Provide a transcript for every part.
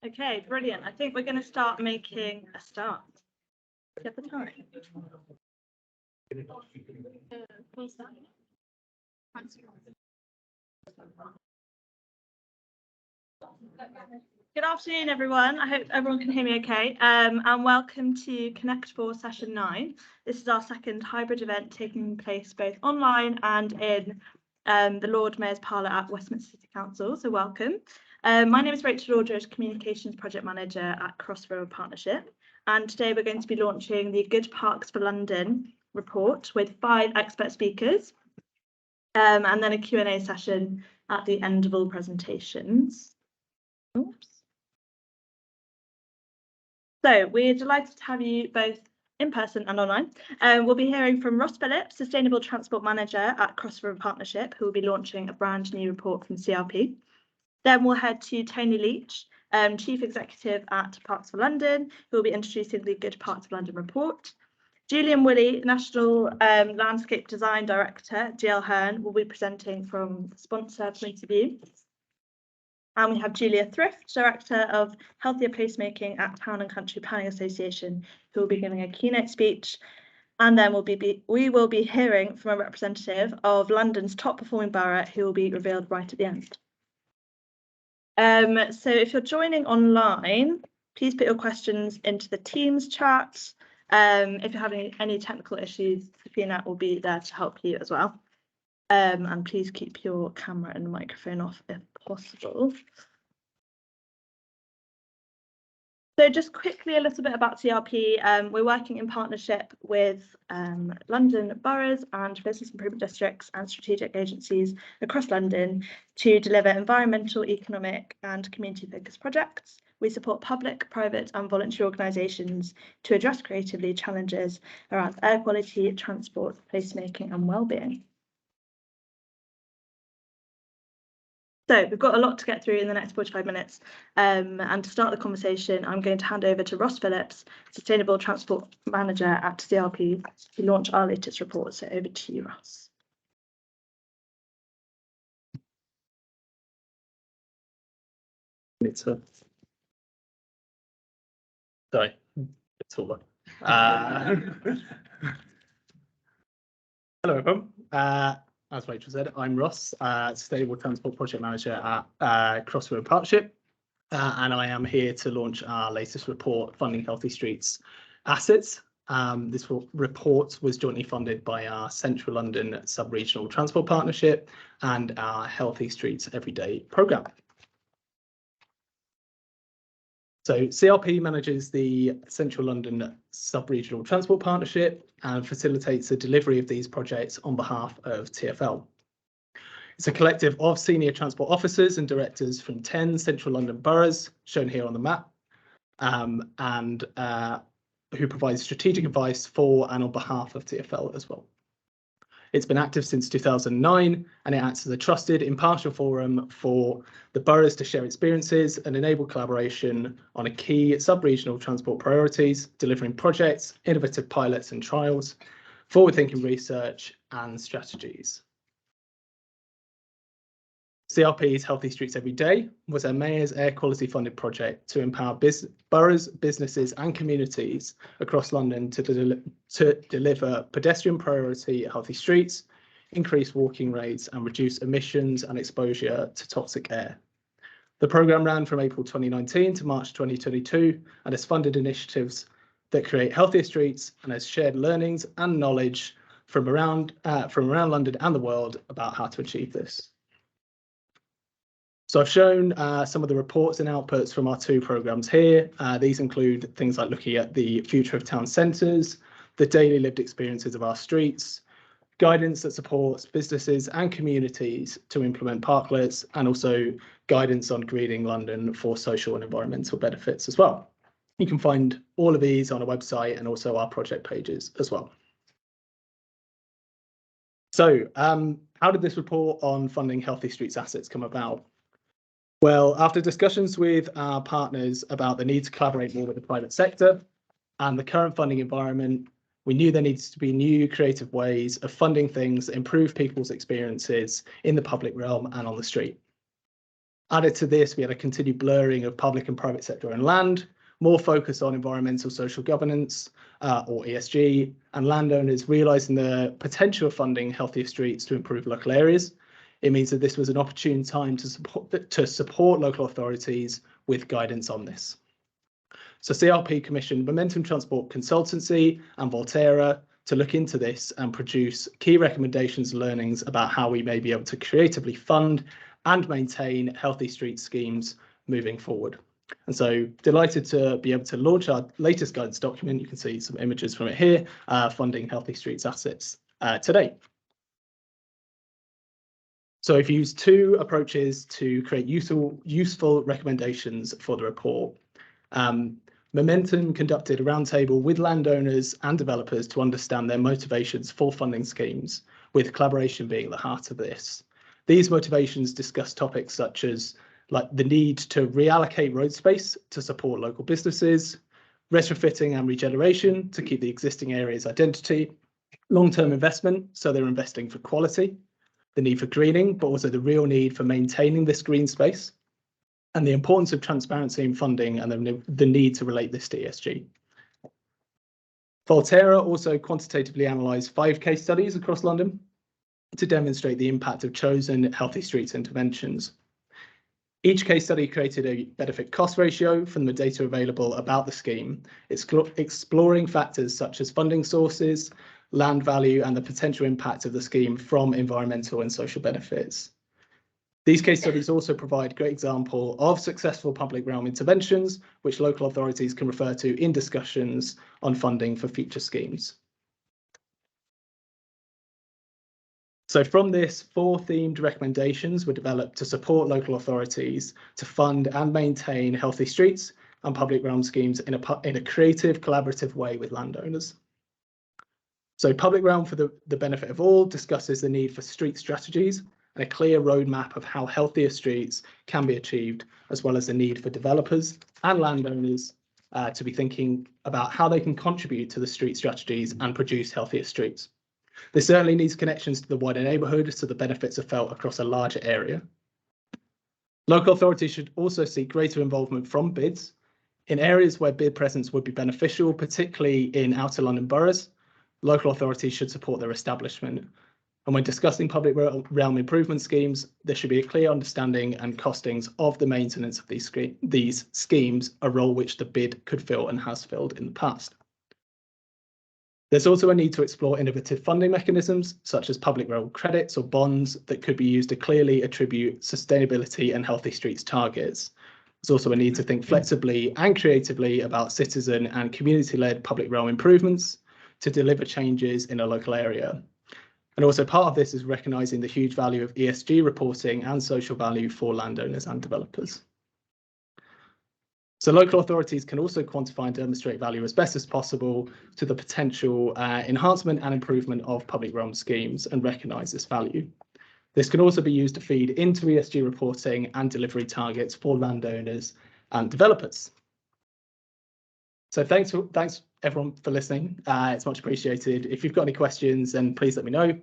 Okay, brilliant. I think we're going to start making a start. Get the time. Good afternoon, everyone. I hope everyone can hear me okay. And welcome to Connect 4 Session 9. This is our second hybrid event taking place both online and in the Lord Mayor's Parlour at Westminster City Council, so welcome. My name is Rachel Aldridge, Communications Project Manager at Crossroad Partnership, and today we're going to be launching the Good Parks for London report with 5 expert speakers, and then a Q&A session at the end of all presentations. Oops. So we're delighted to have you both in person and online. We'll be hearing from Ross Phillips, Sustainable Transport Manager at Crossroad Partnership, who will be launching a brand new report from CRP. Then we'll head to Tony Leach, Chief Executive at Parks for London, who will be introducing the Good Parks for London report. Julian Woolley, National Landscape Design Director, GL Hearn, will be presenting from the sponsor point of view. And we have Julia Thrift, Director of Healthier Placemaking at Town and Country Planning Association, who will be giving a keynote speech. And then we will be hearing from a representative of London's top performing borough, who will be revealed right at the end. So if you're joining online, please put your questions into the Teams chat. If you're having any technical issues, Safina will be there to help you as well. And please keep your camera and microphone off if possible. So just quickly a little bit about CRP. We're working in partnership with London boroughs and business improvement districts and strategic agencies across London to deliver environmental, economic and community focused projects. We support public, private and voluntary organisations to address creatively challenges around air quality, transport, placemaking and wellbeing. So we've got a lot to get through in the next 45 minutes. And to start the conversation, I'm going to hand over to Ross Phillips, Sustainable Transport Manager at CRP, to launch our latest report. So over to you, Ross. Sorry, it's all right. Hello, everyone. As Rachel said, I'm Ross, Sustainable Transport Project Manager at Crossroad Partnership, and I am here to launch our latest report, Funding Healthy Streets Assets. This report was jointly funded by our Central London Sub-Regional Transport Partnership and our Healthy Streets Everyday programme. So CRP manages the Central London Sub-Regional Transport Partnership and facilitates the delivery of these projects on behalf of TfL. It's a collective of senior transport officers and directors from 10 Central London boroughs, shown here on the map, and who provide strategic advice for and on behalf of TfL as well. It's been active since 2009, and it acts as a trusted, impartial forum for the boroughs to share experiences and enable collaboration on a key sub-regional transport priorities, delivering projects, innovative pilots and trials, forward-thinking research and strategies. CRP's Healthy Streets Every Day was a Mayor's air quality funded project to empower boroughs, businesses and communities across London to deliver pedestrian priority healthy streets, increase walking rates and reduce emissions and exposure to toxic air. The programme ran from April 2019 to March 2022 and has funded initiatives that create healthier streets and has shared learnings and knowledge from around London and the world about how to achieve this. So I've shown some of the reports and outputs from our 2 programmes here. These include things like looking at the future of town centres, the daily lived experiences of our streets, guidance that supports businesses and communities to implement parklets, and also guidance on greening London for social and environmental benefits as well. You can find all of these on our website and also our project pages as well. So how did this report on funding healthy streets assets come about? Well, after discussions with our partners about the need to collaborate more with the private sector and the current funding environment, we knew there needs to be new creative ways of funding things that improve people's experiences in the public realm and on the street. Added to this, we had a continued blurring of public and private sector and land, more focus on environmental social governance, or ESG, and landowners realising the potential of funding healthier streets to improve local areas. It means that this was an opportune time to support local authorities with guidance on this. So CRP commissioned Momentum Transport Consultancy and Volterra to look into this and produce key recommendations and learnings about how we may be able to creatively fund and maintain healthy street schemes moving forward. And so delighted to be able to launch our latest guidance document. You can see some images from it here, funding healthy streets assets today. So I've used two approaches to create useful recommendations for the report. Momentum conducted a roundtable with landowners and developers to understand their motivations for funding schemes, with collaboration being the heart of this. These motivations discuss topics such as the need to reallocate road space to support local businesses, retrofitting and regeneration to keep the existing area's identity, long-term investment, so they're investing for quality, the need for greening, but also the real need for maintaining this green space, and the importance of transparency in funding and the need to relate this to ESG. Volterra also quantitatively analysed 5 case studies across London to demonstrate the impact of chosen healthy streets interventions. Each case study created a benefit cost ratio from the data available about the scheme, exploring factors such as funding sources, land value, and the potential impact of the scheme from environmental and social benefits. These case studies also provide a great example of successful public realm interventions, which local authorities can refer to in discussions on funding for future schemes. So from this, 4 themed recommendations were developed to support local authorities to fund and maintain healthy streets and public realm schemes in a creative, collaborative way with landowners. So Public Realm for the Benefit of All discusses the need for street strategies and a clear roadmap of how healthier streets can be achieved, as well as the need for developers and landowners to be thinking about how they can contribute to the street strategies and produce healthier streets. This certainly needs connections to the wider neighbourhood, so the benefits are felt across a larger area. Local authorities should also seek greater involvement from bids in areas where bid presence would be beneficial, particularly in outer London boroughs. Local authorities should support their establishment. And when discussing public realm improvement schemes, there should be a clear understanding and costings of the maintenance of these schemes, a role which the bid could fill and has filled in the past. There's also a need to explore innovative funding mechanisms, such as public realm credits or bonds that could be used to clearly attribute sustainability and healthy streets targets. There's also a need to think flexibly and creatively about citizen and community-led public realm improvements to deliver changes in a local area. And also part of this is recognising the huge value of ESG reporting and social value for landowners and developers. So local authorities can also quantify and demonstrate value as best as possible to the potential enhancement and improvement of public realm schemes and recognise this value. This can also be used to feed into ESG reporting and delivery targets for landowners and developers. So thanks everyone for listening. It's much appreciated. If you've got any questions, then please let me know.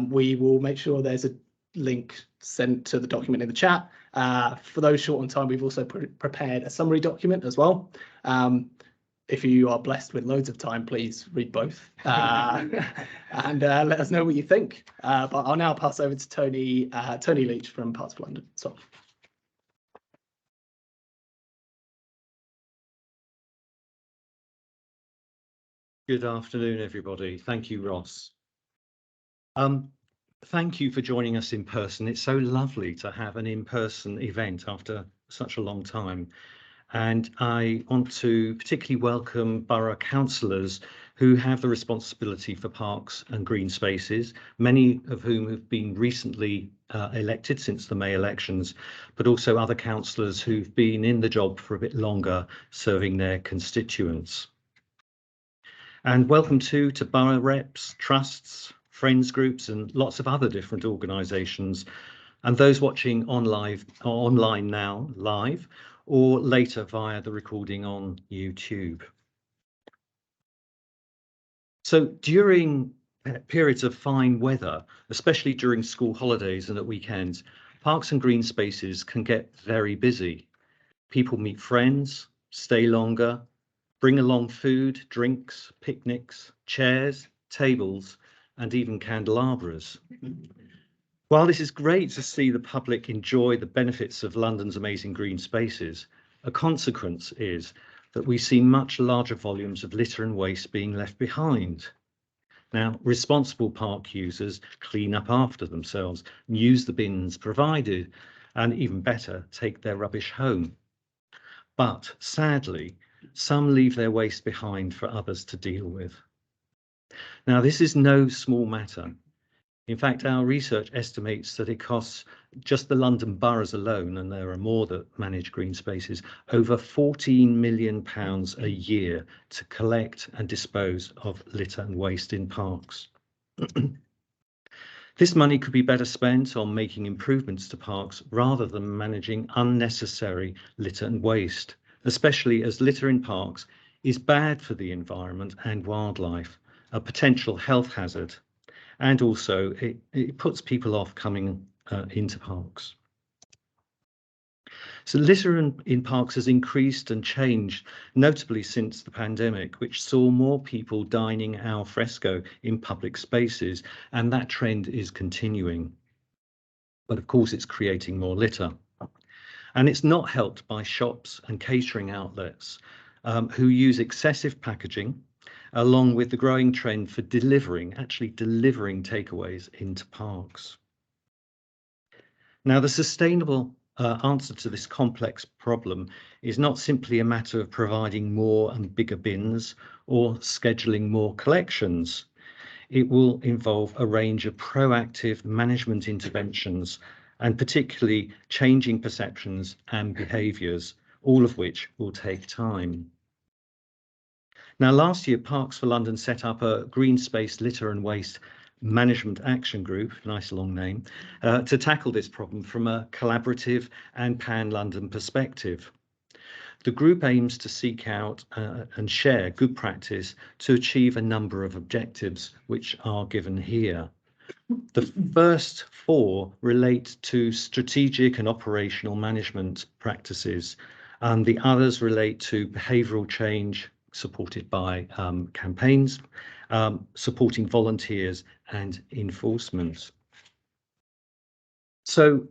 We will make sure there's a link sent to the document in the chat. For those short on time, we've also prepared a summary document as well. If you are blessed with loads of time, please read both and let us know what you think. But I'll now pass over to Tony Leach from Parts of London. So. Good afternoon, everybody. Thank you, Ross. Thank you for joining us in person. It's so lovely to have an in-person event after such a long time. And I want to particularly welcome borough councillors who have the responsibility for parks and green spaces, many of whom have been recently elected since the May elections, but also other councillors who've been in the job for a bit longer, serving their constituents. And welcome to borough reps, trusts, friends groups, and lots of other different organisations, and those watching online now, live, or later via the recording on YouTube. So during periods of fine weather, especially during school holidays and at weekends, parks and green spaces can get very busy. People meet friends, stay longer, bring along food, drinks, picnics, chairs, tables, and even candelabras. While this is great to see the public enjoy the benefits of London's amazing green spaces, a consequence is that we see much larger volumes of litter and waste being left behind. Now, responsible park users clean up after themselves, use the bins provided, and even better, take their rubbish home. But sadly, some leave their waste behind for others to deal with. Now, this is no small matter. In fact, our research estimates that it costs just the London boroughs alone, and there are more that manage green spaces, over £14 million a year to collect and dispose of litter and waste in parks. This money could be better spent on making improvements to parks rather than managing unnecessary litter and waste, especially as litter in parks is bad for the environment and wildlife, a potential health hazard. And also it puts people off coming into parks. So litter in parks has increased and changed, notably since the pandemic, which saw more people dining al fresco in public spaces, and that trend is continuing. But of course, it's creating more litter. And it's not helped by shops and catering outlets who use excessive packaging, along with the growing trend for actually delivering takeaways into parks. Now, the sustainable answer to this complex problem is not simply a matter of providing more and bigger bins or scheduling more collections. It will involve a range of proactive management interventions and particularly changing perceptions and behaviours, all of which will take time. Now, last year, Parks for London set up a green space litter and waste management action group, nice long name, to tackle this problem from a collaborative and pan-London perspective. The group aims to seek out and share good practice to achieve a number of objectives, which are given here. The first four relate to strategic and operational management practices, and the others relate to behavioural change, supported by campaigns, supporting volunteers and enforcement. So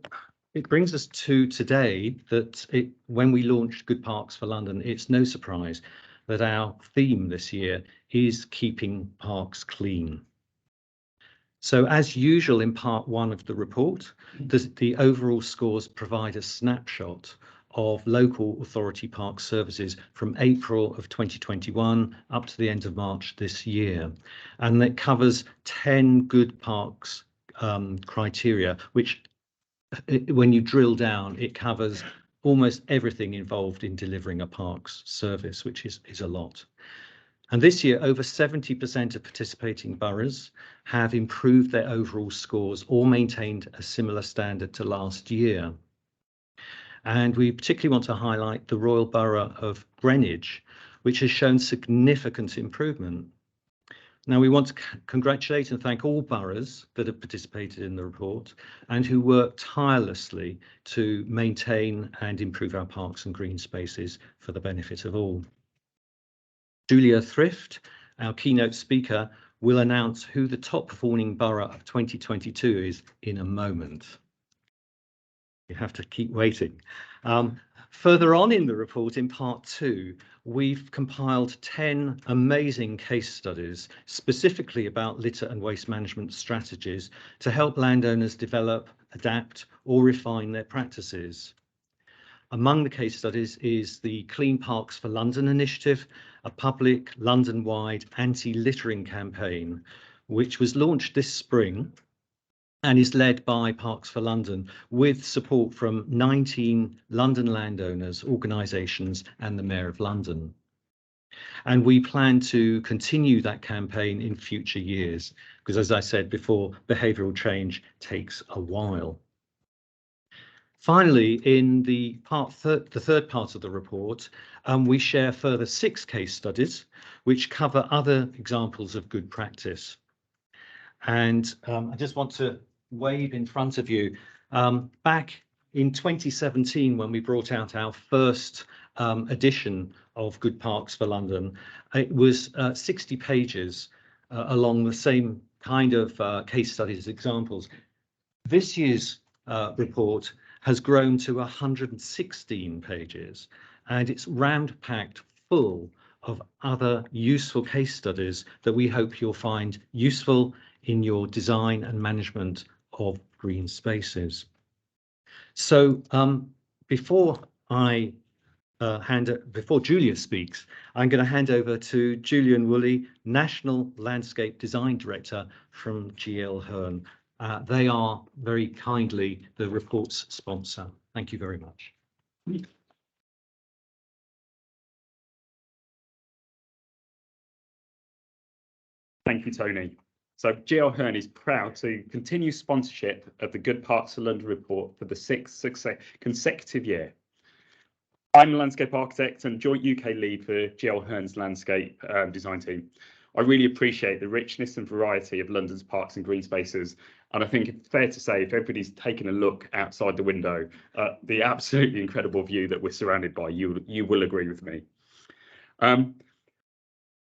it brings us to today that when we launched Good Parks for London, it's no surprise that our theme this year is keeping parks clean. So as usual in part one of the report, the overall scores provide a snapshot of local authority park services from April of 2021 up to the end of March this year. And it covers 10 good parks criteria, which when you drill down, it covers almost everything involved in delivering a parks service, which is a lot. And this year, over 70% of participating boroughs have improved their overall scores or maintained a similar standard to last year. And we particularly want to highlight the Royal Borough of Greenwich, which has shown significant improvement. Now, we want to congratulate and thank all boroughs that have participated in the report and who work tirelessly to maintain and improve our parks and green spaces for the benefit of all. Julia Thrift, our keynote speaker, will announce who the top performing borough of 2022 is in a moment. You have to keep waiting. Further on in the report, in part two, we've compiled 10 amazing case studies specifically about litter and waste management strategies to help landowners develop, adapt, or refine their practices. Among the case studies is the Clean Parks for London initiative, a public London-wide anti-littering campaign, which was launched this spring and is led by Parks for London with support from 19 London landowners, organisations and the Mayor of London. And we plan to continue that campaign in future years, because as I said before, behavioural change takes a while. Finally, in the third part of the report, we share further 6 case studies which cover other examples of good practice. And I just want to wave in front of you Back in 2017, when we brought out our first edition of Good Parks for London, it was 60 pages along the same kind of case studies examples. This year's report has grown to 116 pages, and it's rammed-packed full of other useful case studies that we hope you'll find useful in your design and management of green spaces. So before Julia speaks, I'm going to hand over to Julian Woolley, National Landscape Design Director from GL Hearn. They are very kindly the report's sponsor. Thank you very much. Thank you, Tony. So GL Hearn is proud to continue sponsorship of the Good Parks of London report for the sixth consecutive year. I'm a landscape architect and joint UK lead for GL Hearn's landscape design team. I really appreciate the richness and variety of London's parks and green spaces. And I think it's fair to say, if everybody's taken a look outside the window, the absolutely incredible view that we're surrounded by, you will agree with me.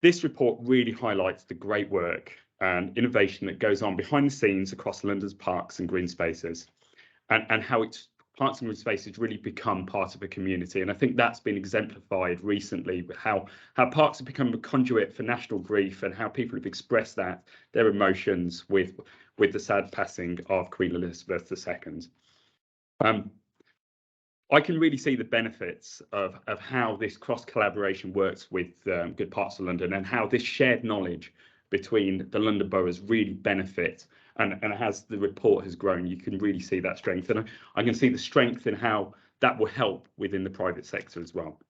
This report really highlights the great work and innovation that goes on behind the scenes across London's parks and green spaces, and how parks and green spaces really become part of a community. And I think that's been exemplified recently with how parks have become a conduit for national grief, and how people have expressed their emotions with the sad passing of Queen Elizabeth II. I can really see the benefits of how this cross collaboration works with Good Parks of London, and how this shared knowledge between the London boroughs really benefit. And as the report has grown, you can really see that strength. And I can see the strength in how that will help within the private sector as well.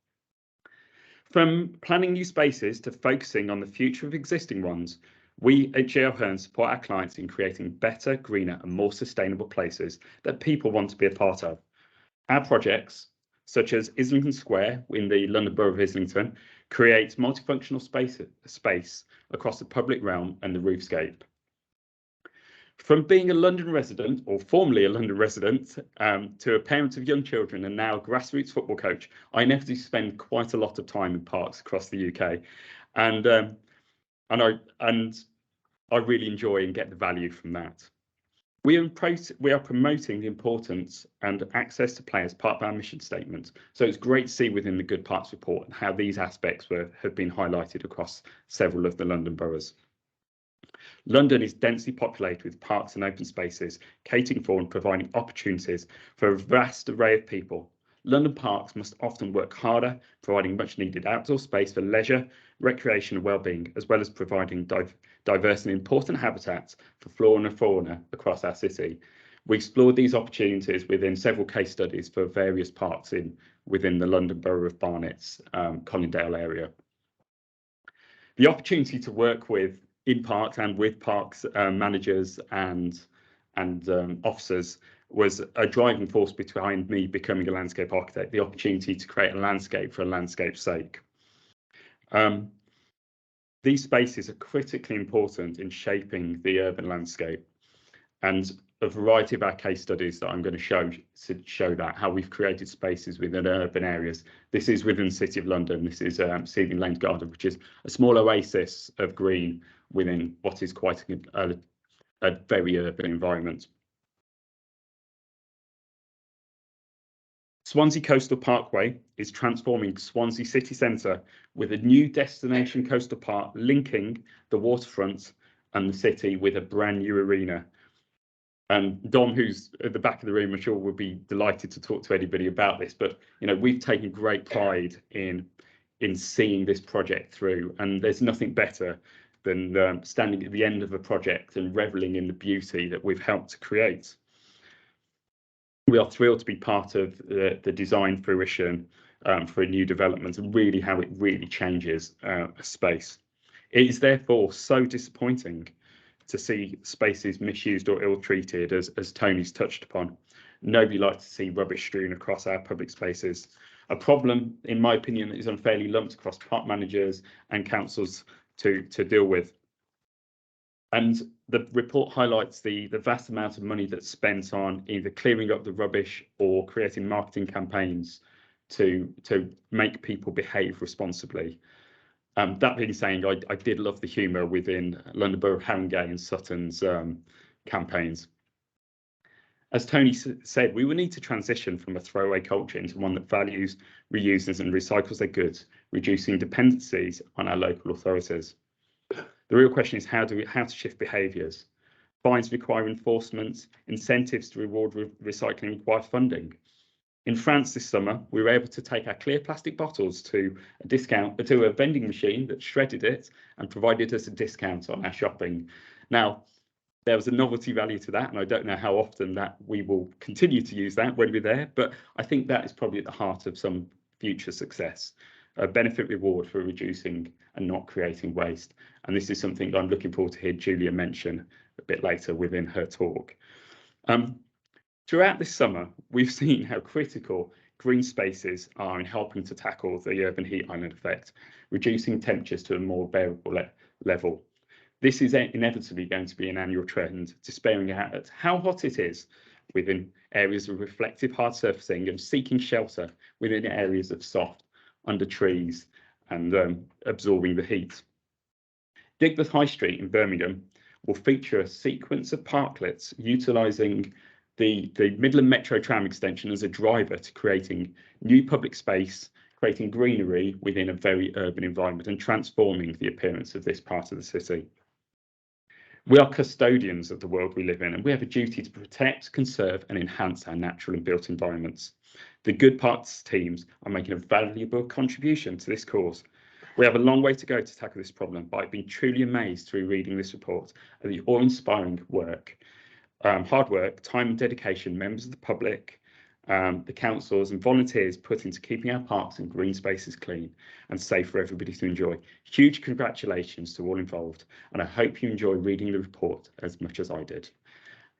From planning new spaces to focusing on the future of existing ones, we at GL Hearn support our clients in creating better, greener and more sustainable places that people want to be a part of. Our projects, such as Islington Square in the London Borough of Islington, create multifunctional space across the public realm and the roofscape. From being a London resident, or formerly a London resident, to a parent of young children and now a grassroots football coach, I inevitably spend quite a lot of time in parks across the UK, and I really enjoy and get the value from that. We are promoting the importance and access to play as part of our mission statement. So it's great to see within the Good Parks report how these aspects have been highlighted across several of the London boroughs. London is densely populated with parks and open spaces, catering for and providing opportunities for a vast array of people. London parks must often work harder, providing much needed outdoor space for leisure, recreation and well-being, as well as providing diverse and important habitats for flora and fauna across our city. We explored these opportunities within several case studies for various parks within the London Borough of Barnet's Colindale area. The opportunity to work in parks and with parks managers and officers was a driving force behind me becoming a landscape architect, the opportunity to create a landscape for a landscape's sake. These spaces are critically important in shaping the urban landscape, and a variety of our case studies that I'm going to show that how we've created spaces within urban areas. This is within the City of London. This is Seething Lane Garden, which is a small oasis of green within what is quite a very urban environment. Swansea Coastal Parkway is transforming Swansea city centre with a new destination coastal park linking the waterfront and the city with a brand new arena. And Dom, who's at the back of the room, I'm sure would be delighted to talk to anybody about this. But we've taken great pride in seeing this project through, and there's nothing better than standing at the end of a project and reveling in the beauty that we've helped to create. We are thrilled to be part of the design fruition for a new development, and really how it really changes a space. It is therefore so disappointing to see spaces misused or ill-treated, as Tony's touched upon. Nobody likes to see rubbish strewn across our public spaces. A problem, in my opinion, that is unfairly lumped across park managers and councils to deal with. And the report highlights the vast amount of money that's spent on either clearing up the rubbish or creating marketing campaigns to make people behave responsibly. That being saying, I did love the humour within London Borough Haringey and Sutton's campaigns. As Tony said, we will need to transition from a throwaway culture into one that values, reuses and recycles their goods, reducing dependencies on our local authorities. The real question is how to shift behaviours. Fines require enforcement, incentives to reward recycling require funding. In France this summer, we were able to take our clear plastic bottles to a vending machine that shredded it and provided us a discount on our shopping. Now, there was a novelty value to that, and I don't know how often that we will continue to use that when we're there, but I think that is probably at the heart of some future success, a benefit reward for reducing and not creating waste. And this is something I'm looking forward to hear Julia mention a bit later within her talk. Throughout this summer, we've seen how critical green spaces are in helping to tackle the urban heat island effect, reducing temperatures to a more bearable level. This is inevitably going to be an annual trend, despairing at how hot it is within areas of reflective hard surfacing and seeking shelter within areas of soft under trees and absorbing the heat. Digbeth High Street in Birmingham will feature a sequence of parklets utilising the Midland Metro tram extension as a driver to creating new public space, creating greenery within a very urban environment and transforming the appearance of this part of the city. We are custodians of the world we live in, and we have a duty to protect, conserve and enhance our natural and built environments. The Good Parts teams are making a valuable contribution to this cause. We have a long way to go to tackle this problem, but I've been truly amazed through reading this report at the awe-inspiring work, hard work, time and dedication members of the public, the councils and volunteers put into keeping our parks and green spaces clean and safe for everybody to enjoy. Huge congratulations to all involved, and I hope you enjoy reading the report as much as I did.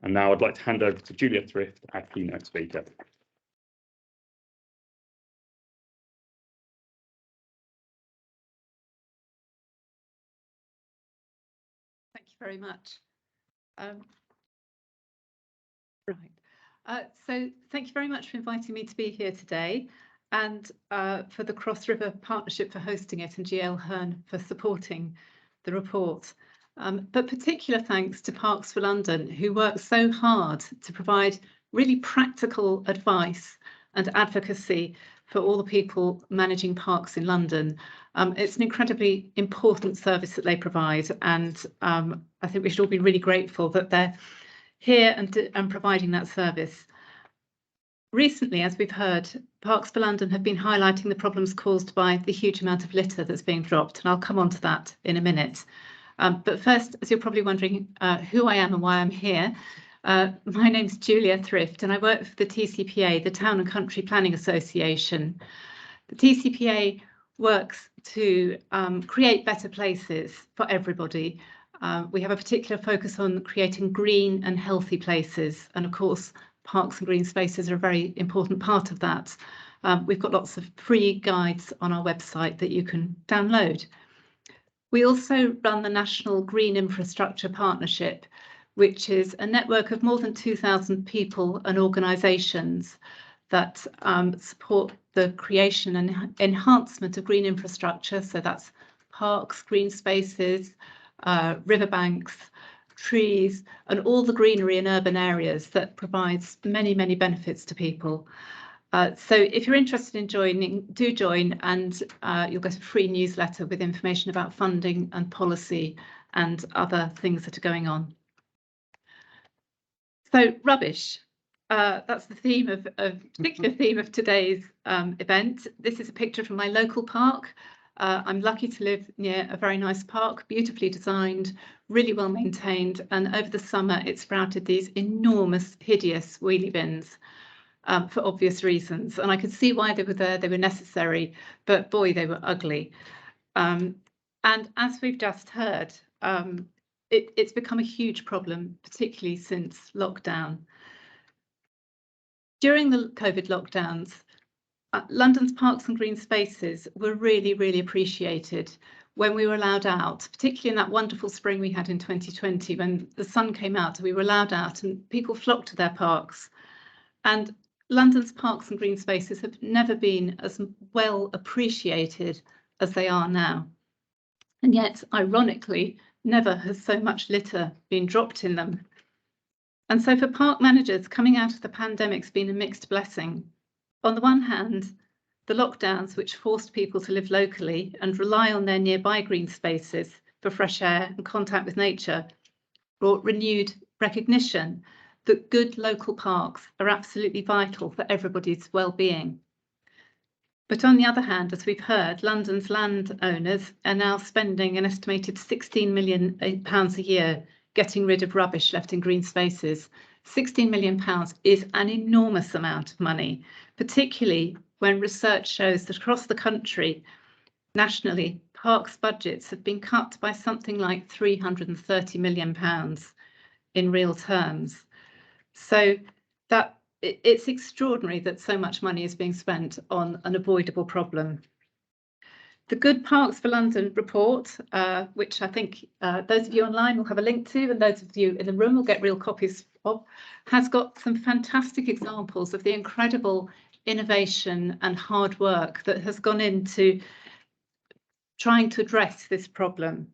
And now I'd like to hand over to Julia Thrift, our keynote speaker. Thank you very much. So thank you very much for inviting me to be here today, and for the Cross River Partnership for hosting it and GL Hearn for supporting the report. But particular thanks to Parks for London, who work so hard to provide really practical advice and advocacy for all the people managing parks in London. It's an incredibly important service that they provide, and I think we should all be really grateful that they're here and providing that service. Recently, as we've heard, Parks for London have been highlighting the problems caused by the huge amount of litter that's being dropped, and I'll come on to that in a minute. But first, as you're probably wondering who I am and why I'm here, my name's Julia Thrift, and I work for the TCPA, the Town and Country Planning Association. The TCPA works to create better places for everybody. We have a particular focus on creating green and healthy places, and of course parks and green spaces are a very important part of that. We've got lots of free guides on our website that you can download. We also run the National Green Infrastructure Partnership, which is a network of more than 2,000 people and organisations that support the creation and enhancement of green infrastructure. So that's parks, green spaces, riverbanks, trees, and all the greenery in urban areas that provides many, many benefits to people. So if you're interested in joining, do join, and you'll get a free newsletter with information about funding and policy and other things that are going on. So rubbish, that's the theme of particular theme of today's event. This is a picture from my local park. I'm lucky to live near a very nice park, beautifully designed, really well maintained, and over the summer it sprouted these enormous, hideous wheelie bins for obvious reasons. And I could see why they were there, they were necessary, but boy, they were ugly. And as we've just heard, it's become a huge problem, particularly since lockdown. During the COVID lockdowns, London's parks and green spaces were really, really appreciated. when we were allowed out, particularly in that wonderful spring we had in 2020 when the sun came out, we were allowed out and people flocked to their parks. And London's parks and green spaces have never been as well appreciated as they are now. And yet, ironically, never has so much litter been dropped in them. And so for park managers, coming out of the pandemic's been a mixed blessing. On the one hand, the lockdowns, which forced people to live locally and rely on their nearby green spaces for fresh air and contact with nature, brought renewed recognition that good local parks are absolutely vital for everybody's well-being. But on the other hand, as we've heard, London's landowners are now spending an estimated £16 million a year getting rid of rubbish left in green spaces. £16 million is an enormous amount of money, particularly when research shows that across the country, nationally, parks budgets have been cut by something like £330 million in real terms. So that it's extraordinary that so much money is being spent on an avoidable problem. The Good Parks for London report, which I think those of you online will have a link to, and those of you in the room will get real copies of, has got some fantastic examples of the incredible innovation and hard work that has gone into trying to address this problem.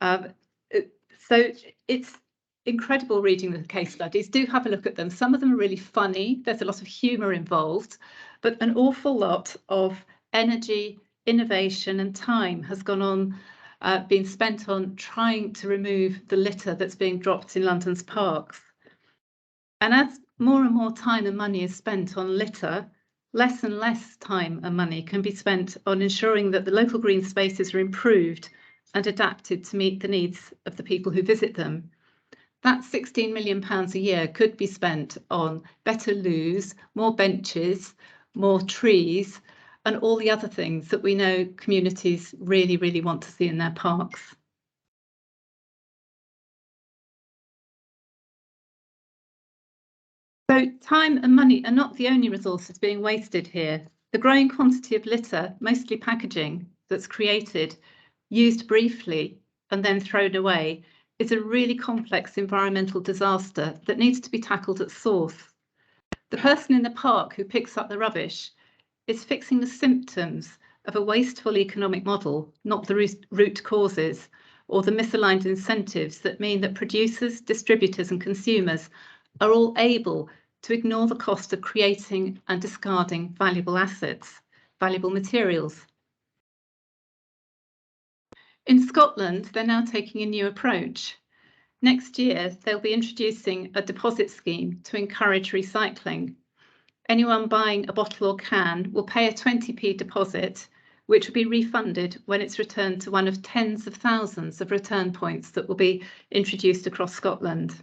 So it's incredible reading the case studies. Do have a look at them. Some of them are really funny. There's a lot of humour involved, but an awful lot of energy, innovation and time has gone on, been spent on trying to remove the litter that's being dropped in London's parks. And as more and more time and money is spent on litter, less and less time and money can be spent on ensuring that the local green spaces are improved and adapted to meet the needs of the people who visit them. That £16 million a year could be spent on better loos, more benches, more trees, and all the other things that we know communities really, really want to see in their parks. So time and money are not the only resources being wasted here. The growing quantity of litter, mostly packaging, that's created, used briefly and then thrown away, is a really complex environmental disaster that needs to be tackled at source. The person in the park who picks up the rubbish is fixing the symptoms of a wasteful economic model, not the root causes or the misaligned incentives that mean that producers, distributors and consumers are all able to ignore the cost of creating and discarding valuable assets, valuable materials. In Scotland, they're now taking a new approach. Next year, they'll be introducing a deposit scheme to encourage recycling. Anyone buying a bottle or can will pay a 20p deposit, which will be refunded when it's returned to one of tens of thousands of return points that will be introduced across Scotland.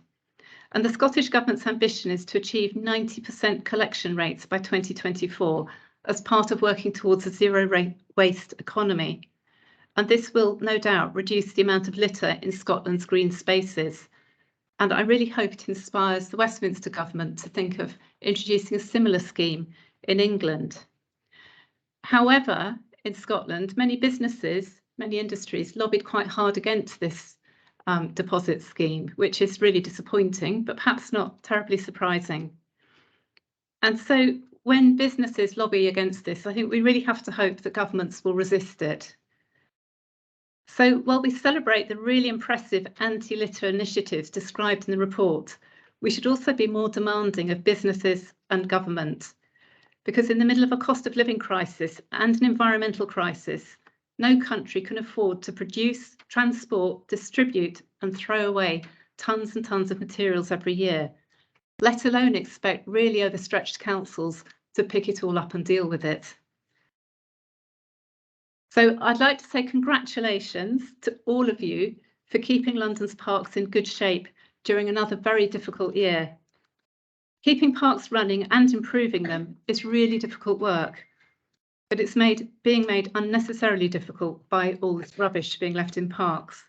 And the Scottish Government's ambition is to achieve 90% collection rates by 2024 as part of working towards a zero waste economy. And this will no doubt reduce the amount of litter in Scotland's green spaces. And I really hope it inspires the Westminster government to think of introducing a similar scheme in England. However, in Scotland, many businesses, many industries lobbied quite hard against this deposit scheme, which is really disappointing, but perhaps not terribly surprising. And so when businesses lobby against this, I think we really have to hope that governments will resist it. So while we celebrate the really impressive anti-litter initiatives described in the report, we should also be more demanding of businesses and government, because in the middle of a cost of living crisis and an environmental crisis, no country can afford to produce, transport, distribute and throw away tons and tons of materials every year, let alone expect really overstretched councils to pick it all up and deal with it. So I'd like to say congratulations to all of you for keeping London's parks in good shape during another very difficult year. Keeping parks running and improving them is really difficult work, but it's being made unnecessarily difficult by all this rubbish being left in parks.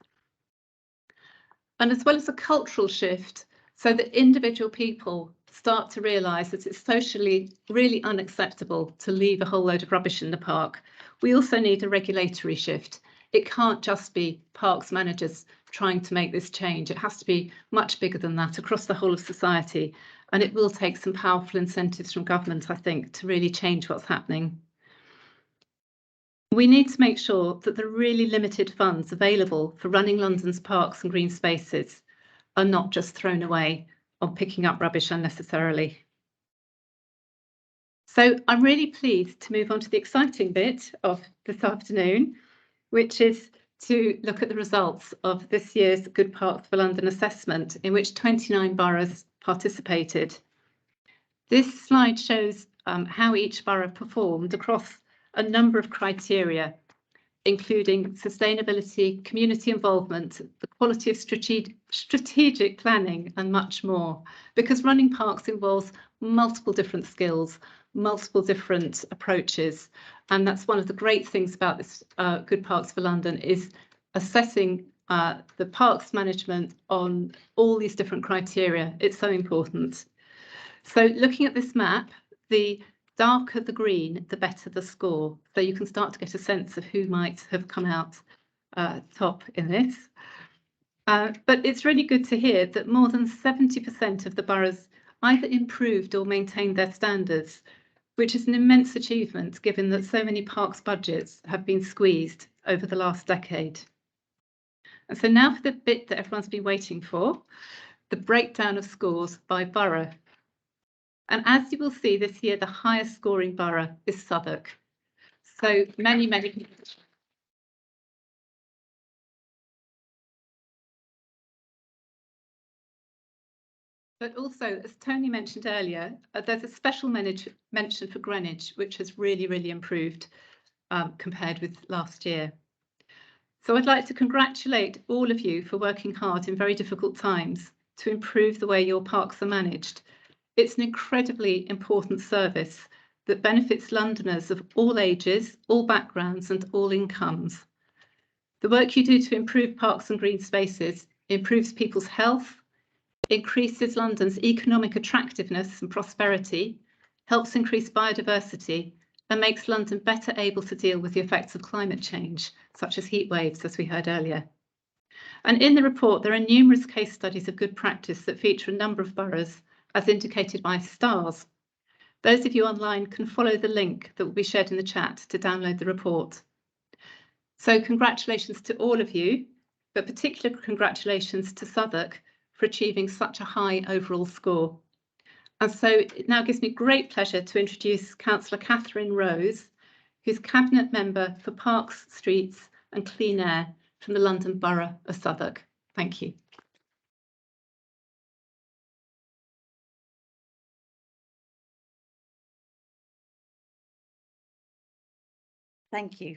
And as well as a cultural shift, so that individual people start to realise that it's socially really unacceptable to leave a whole load of rubbish in the park, we also need a regulatory shift, It can't just be parks managers trying to make this change. It has to be much bigger than that across the whole of society. And it will take some powerful incentives from government, I think, to really change what's happening. We need to make sure that the really limited funds available for running London's parks and green spaces are not just thrown away on picking up rubbish unnecessarily. So I'm really pleased to move on to the exciting bit of this afternoon, which is to look at the results of this year's Good Parks for London assessment, in which 29 boroughs participated. This slide shows how each borough performed across a number of criteria, including sustainability, community involvement, the quality of strategic planning, and much more. Because running parks involves multiple different skills, multiple different approaches. And that's one of the great things about this Good Parks for London, is assessing the parks management on all these different criteria. It's so important. So looking at this map, the darker the green, the better the score. So you can start to get a sense of who might have come out top in this. But it's really good to hear that more than 70% of the boroughs either improved or maintained their standards, which is an immense achievement given that so many parks budgets have been squeezed over the last decade. And so now for the bit that everyone's been waiting for, the breakdown of scores by borough. And as you will see this year, the highest scoring borough is Southwark. So many people. But also, as Tony mentioned earlier, there's a special mention for Greenwich, which has really improved compared with last year. So I'd like to congratulate all of you for working hard in very difficult times to improve the way your parks are managed. It's an incredibly important service that benefits Londoners of all ages, all backgrounds, and all incomes. The work you do to improve parks and green spaces improves people's health, increases London's economic attractiveness and prosperity, helps increase biodiversity, and makes London better able to deal with the effects of climate change, such as heat waves, as we heard earlier. And in the report, there are numerous case studies of good practice that feature a number of boroughs, as indicated by stars. Those of you online can follow the link that will be shared in the chat to download the report. So congratulations to all of you, but particular congratulations to Southwark for achieving such a high overall score. And so it now gives me great pleasure to introduce Councillor Catherine Rose, who's Cabinet Member for Parks, Streets and Clean Air from the London Borough of Southwark. Thank you. Thank you.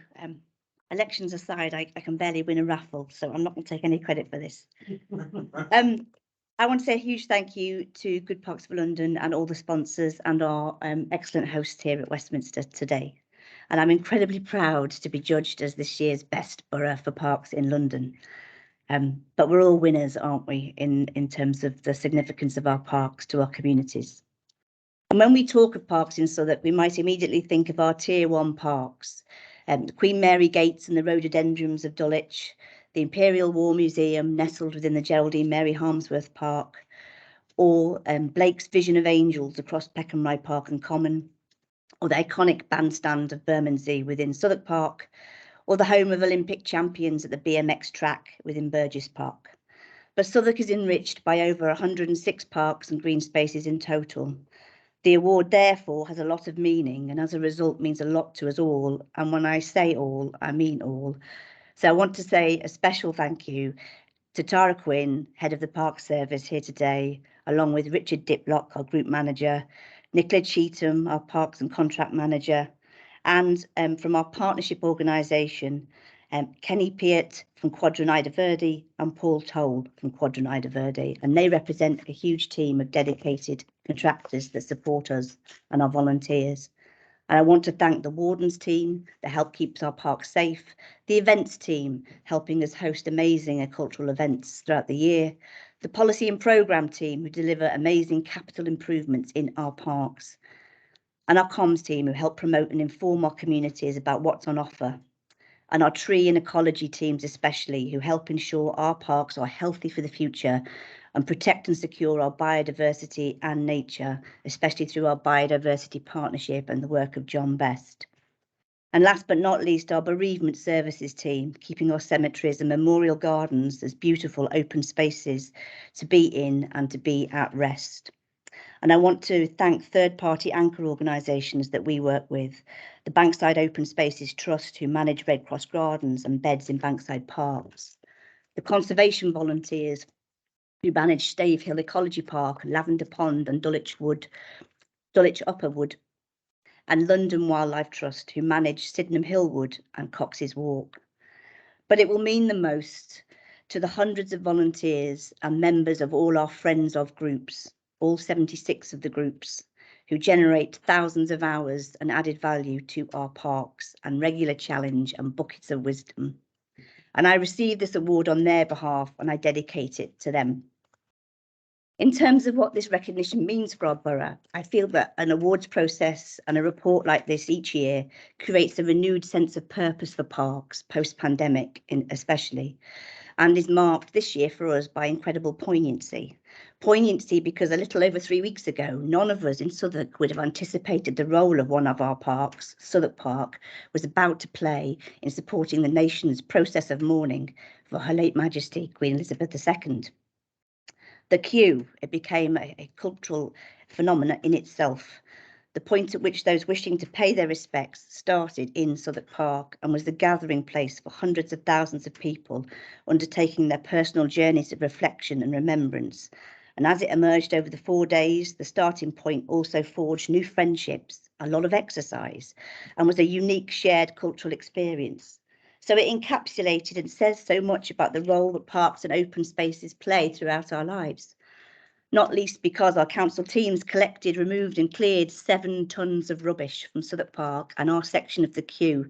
Elections aside, I can barely win a raffle, so I'm not going to take any credit for this. I want to say a huge thank you to Good Parks for London and all the sponsors and our excellent hosts here at Westminster today. And I'm incredibly proud to be judged as this year's best borough for parks in London. But we're all winners, aren't we, in terms of the significance of our parks to our communities. And when we talk of parks in Southwark, we might immediately think of our Tier 1 parks, the Queen Mary Gates and the rhododendrons of Dulwich, the Imperial War Museum nestled within the Geraldine Mary Harmsworth Park, or Blake's Vision of Angels across Peckham Rye Park and Common, or the iconic bandstand of Bermondsey within Southwark Park, or the home of Olympic champions at the BMX track within Burgess Park. But Southwark is enriched by over 106 parks and green spaces in total. The award, therefore, has a lot of meaning and as a result means a lot to us all. And when I say all, I mean all. So I want to say a special thank you to Tara Quinn, Head of the Park Service here today, along with Richard Diplock, our Group Manager, Nicola Cheetham, our Parks and Contract Manager, and from our partnership organisation, Kenny Peart from Quadranida Verde and Paul Toll from Quadranida Verde, and they represent a huge team of dedicated contractors that support us and our volunteers. And I want to thank the Wardens team that help keep our parks safe, the events team helping us host amazing cultural events throughout the year, the policy and programme team who deliver amazing capital improvements in our parks, and our comms team who help promote and inform our communities about what's on offer. and our tree and ecology teams especially, who help ensure our parks are healthy for the future and protect and secure our biodiversity and nature, especially through our biodiversity partnership and the work of John Best. And last but not least, our bereavement services team, keeping our cemeteries and memorial gardens as beautiful open spaces to be in and to be at rest. And I want to thank third-party anchor organisations that we work with, the Bankside Open Spaces Trust, who manage Red Cross gardens and beds in Bankside parks, the conservation volunteers who manage Stave Hill Ecology Park, Lavender Pond and Dulwich Upper Wood, and London Wildlife Trust, who manage Sydenham Hill Wood and Cox's Walk. But it will mean the most to the hundreds of volunteers and members of all our Friends of groups, all 76 of the groups, who generate thousands of hours and added value to our parks and regular challenge and buckets of wisdom. And I receive this award on their behalf and I dedicate it to them. In terms of what this recognition means for our borough, I feel that an awards process and a report like this each year creates a renewed sense of purpose for parks, post-pandemic especially, and is marked this year for us by incredible poignancy. Poignancy because a little over 3 weeks ago, none of us in Southwark would have anticipated the role of one of our parks, Southwark Park, was about to play in supporting the nation's process of mourning for Her late Majesty Queen Elizabeth II. The queue, it became a cultural phenomenon in itself. The point at which those wishing to pay their respects started in Southwark Park and was the gathering place for hundreds of thousands of people undertaking their personal journeys of reflection and remembrance. And as it emerged over the 4 days, the starting point also forged new friendships, a lot of exercise, and was a unique shared cultural experience. So it encapsulated and says so much about the role that parks and open spaces play throughout our lives. Not least because our council teams collected, removed and cleared 7 tonnes of rubbish from Southwark Park and our section of the queue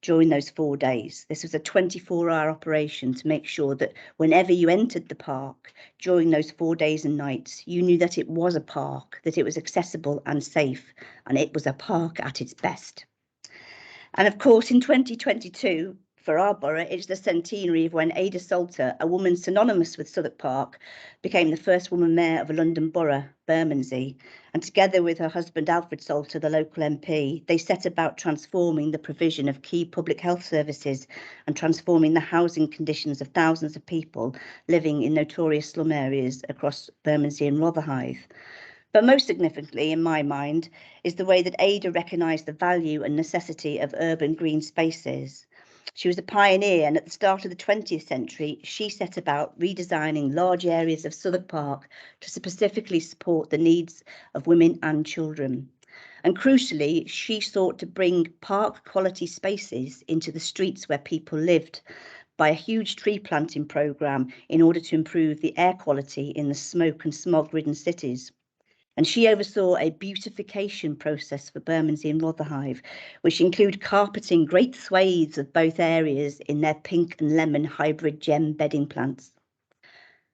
during those 4 days. This was a 24-hour operation to make sure that whenever you entered the park during those 4 days and nights, you knew that it was a park, that it was accessible and safe, and it was a park at its best. And of course, in 2022, for our borough, it's the centenary of when Ada Salter, a woman synonymous with Southwark Park, became the first woman mayor of a London borough, Bermondsey. And together with her husband, Alfred Salter, the local MP, they set about transforming the provision of key public health services and transforming the housing conditions of thousands of people living in notorious slum areas across Bermondsey and Rotherhithe. But most significantly, in my mind, is the way that Ada recognised the value and necessity of urban green spaces. She was a pioneer, and at the start of the 20th century, she set about redesigning large areas of Southwark Park to specifically support the needs of women and children. And crucially, she sought to bring park quality spaces into the streets where people lived by a huge tree planting programme in order to improve the air quality in the smoke and smog-ridden cities. And she oversaw a beautification process for Bermondsey and Rotherhithe, which include carpeting great swathes of both areas in their pink and lemon hybrid gem bedding plants.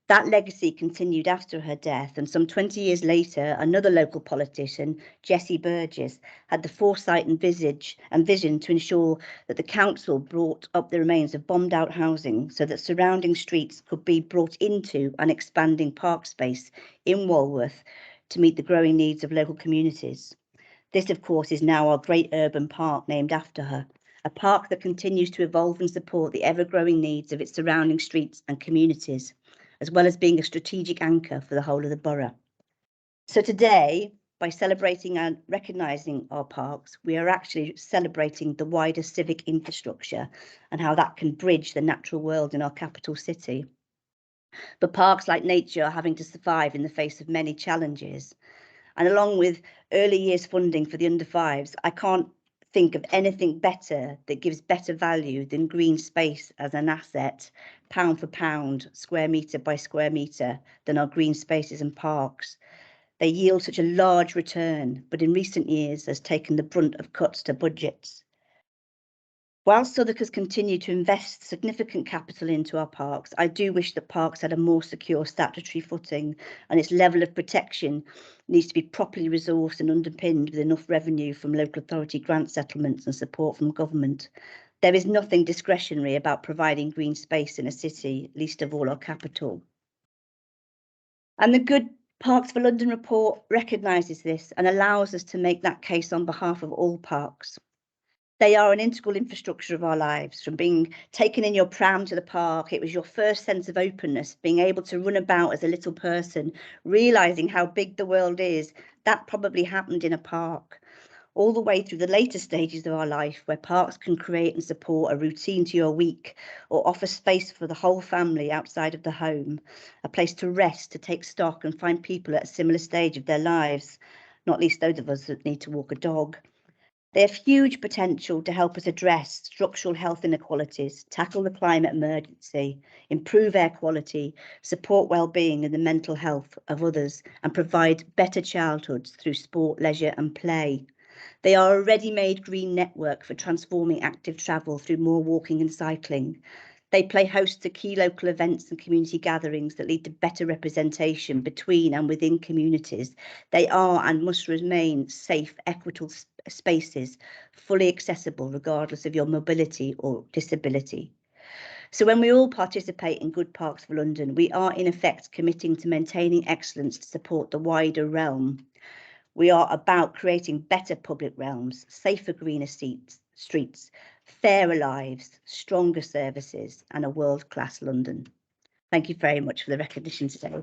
That legacy continued after her death, and some 20 years later, another local politician, Jessie Burgess, had the foresight and vision to ensure that the council brought up the remains of bombed out housing so that surrounding streets could be brought into an expanding park space in Walworth to meet the growing needs of local communities. This, of course, is now our great urban park named after her, a park that continues to evolve and support the ever-growing needs of its surrounding streets and communities, as well as being a strategic anchor for the whole of the borough. So today, by celebrating and recognising our parks, we are actually celebrating the wider civic infrastructure and how that can bridge the natural world in our capital city. But parks, like nature, are having to survive in the face of many challenges. And along with early years funding for the under 5s, I can't think of anything better that gives better value than green space as an asset, pound for pound, square metre by square metre, than our green spaces and parks. They yield such a large return, but in recent years has taken the brunt of cuts to budgets. Whilst Southwark has continued to invest significant capital into our parks, I do wish that parks had a more secure statutory footing, and its level of protection needs to be properly resourced and underpinned with enough revenue from local authority grant settlements and support from government. There is nothing discretionary about providing green space in a city, least of all our capital. And the Good Parks for London report recognises this and allows us to make that case on behalf of all parks. They are an integral infrastructure of our lives. From being taken in your pram to the park, it was your first sense of openness, being able to run about as a little person, realising how big the world is. That probably happened in a park. All the way through the later stages of our life, where parks can create and support a routine to your week, or offer space for the whole family outside of the home, a place to rest, to take stock and find people at a similar stage of their lives, not least those of us that need to walk a dog. They have huge potential to help us address structural health inequalities, tackle the climate emergency, improve air quality, support well-being and the mental health of others, and provide better childhoods through sport, leisure and play. They are a ready-made green network for transforming active travel through more walking and cycling. They play host to key local events and community gatherings that lead to better representation between and within communities. They are and must remain safe, equitable spaces, fully accessible regardless of your mobility or disability. So when we all participate in Good Parks for London, we are in effect committing to maintaining excellence to support the wider realm. We are about creating better public realms, safer, greener streets, fairer lives, stronger services, and a world-class London. Thank you very much for the recognition today.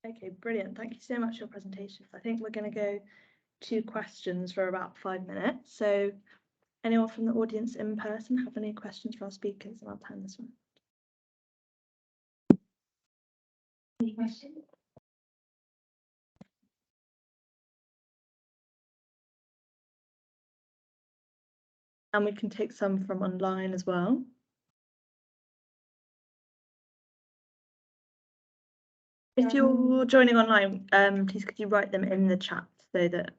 Okay, brilliant. Thank you so much for your presentations. I think we're going to go to questions for about 5 minutes. So anyone from the audience in person have any questions for our speakers? And I'll turn this one. Any questions? And we can take some from online as well. If you're joining online, please could you write them in the chat so that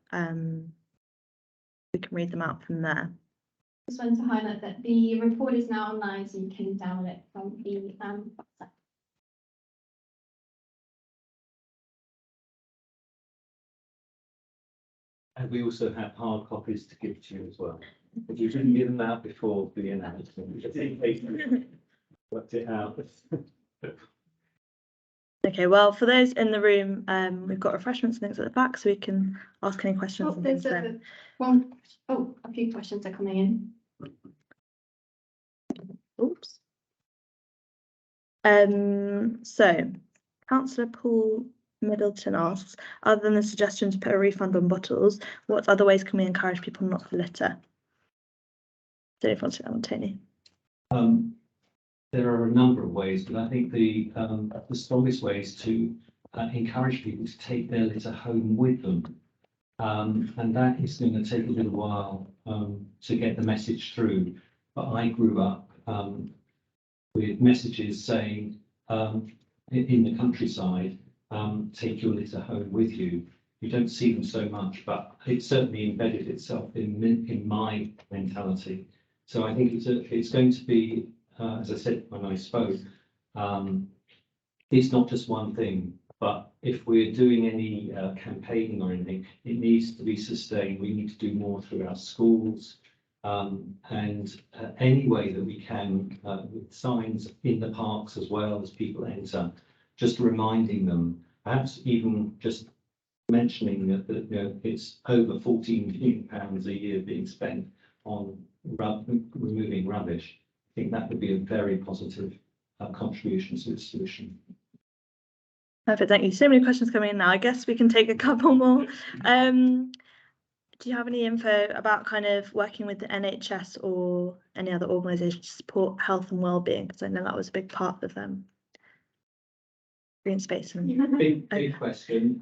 we can read them out from there. Just wanted to highlight that the report is now online, so you can download it from the website. And we also have hard copies to give to you as well. If you didn't give them out before the announcement, just in case you worked it out. Okay, well, for those in the room, we've got refreshments and things at the back, so we can ask any questions. Oh, there's a few questions are coming in. Oops. So, Councillor Paul Middleton asks, other than the suggestion to put a refund on bottles, what other ways can we encourage people not to litter? So if you want to say that one, Tony. There are a number of ways, but I think the strongest way is to encourage people to take their litter home with them. And that is going to take a little while to get the message through. But I grew up with messages saying in the countryside, take your litter home with you. You don't see them so much, but it certainly embedded itself in my mentality. So I think it's going to be, as I said when I spoke, it's not just one thing, but if we're doing any campaigning or anything, it needs to be sustained. We need to do more through our schools and any way that we can, with signs in the parks as well as people enter, just reminding them, perhaps even just mentioning that you know, it's over £14 million a year being spent on removing rubbish. I think that would be a very positive contribution to the solution. Perfect, thank you. So many questions coming in now. I guess we can take a couple more. Do you have any info about kind of working with the NHS or any other organisation to support health and well-being? Because I know that was a big part of green space. And big question.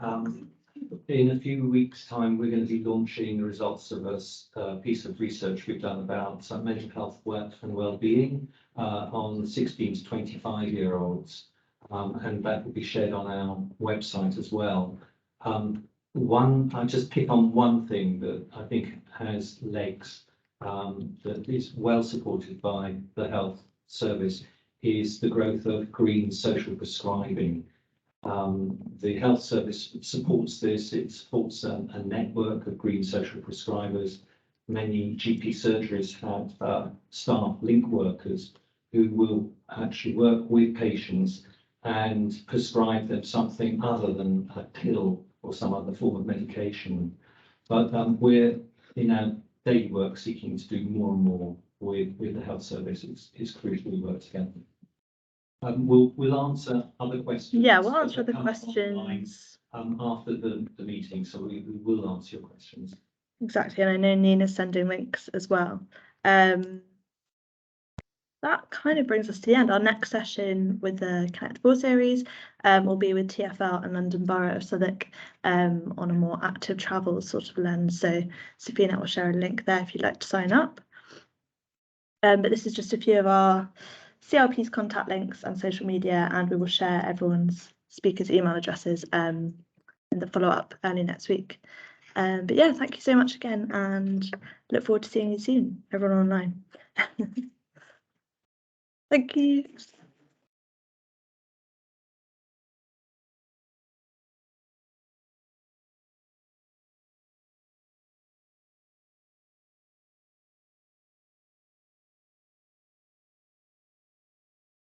In a few weeks' time, we're going to be launching the results of a piece of research we've done about mental health, work and well-being on 16 to 25-year-olds. And that will be shared on our website as well. I'll just pick on one thing that I think has legs. that is well supported by the health service is the growth of green social prescribing. The health service supports this. It supports a network of green social prescribers. Many GP surgeries have staff link workers who will actually work with patients and prescribe them something other than a pill or some other form of medication. But we're in our daily work seeking to do more and more with the health service. It's crucial we work together. We'll answer other questions. Yeah, we'll answer that the come up online, questions. after the meeting, so we will answer your questions. Exactly, and I know Nina's sending links as well. That kind of brings us to the end. Our next session with the Connect 4 series will be with TfL and London Borough of Southwark on a more active travel sort of lens. So Sophia will share a link there if you'd like to sign up. But this is just a few of our CLP's contact links and social media, and we will share everyone's speakers' email addresses in the follow-up early next week. But yeah, thank you so much again, and look forward to seeing you soon, everyone online. Thank you.